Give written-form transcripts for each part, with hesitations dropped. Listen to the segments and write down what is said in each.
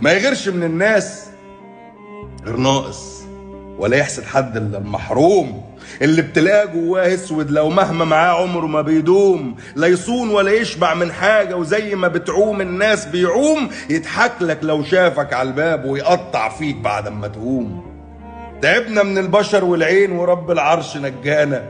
ما يغيرش من الناس غير ناقص، ولا يحسد حد الا المحروم، اللي بتلاقيه جواه اسود لو مهما معاه عمره ما بيدوم، لا يصون ولا يشبع من حاجه، وزي ما بتعوم الناس بيعوم، يضحك لك لو شافك على الباب ويقطع فيك بعد ما تقوم. تعبنا من البشر والعين ورب العرش نجانا،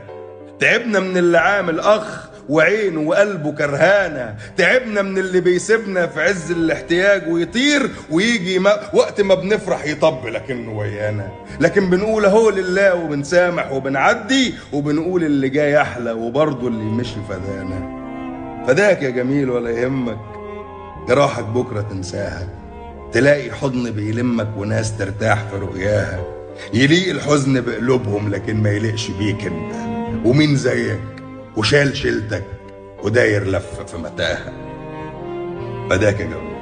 تعبنا من اللي عامل اخ وعينه وقلبه كرهانه، تعبنا من اللي بيسيبنا في عز الاحتياج ويطير، ويجي وقت ما بنفرح يطب لكنه ويانا. لكن بنقول اهو لله وبنسامح وبنعدي، وبنقول اللي جاي احلى وبرضه اللي مشي فدانا. فداك يا جميل ولا يهمك، جراحك بكره تنساها، تلاقي حضن بيلمك وناس ترتاح في رؤياها. يليق الحزن بقلوبهم لكن ما يليقش بيك انت، ومين زيك وشال شيلتك وداير لف في متاهه. فداك يا جميل.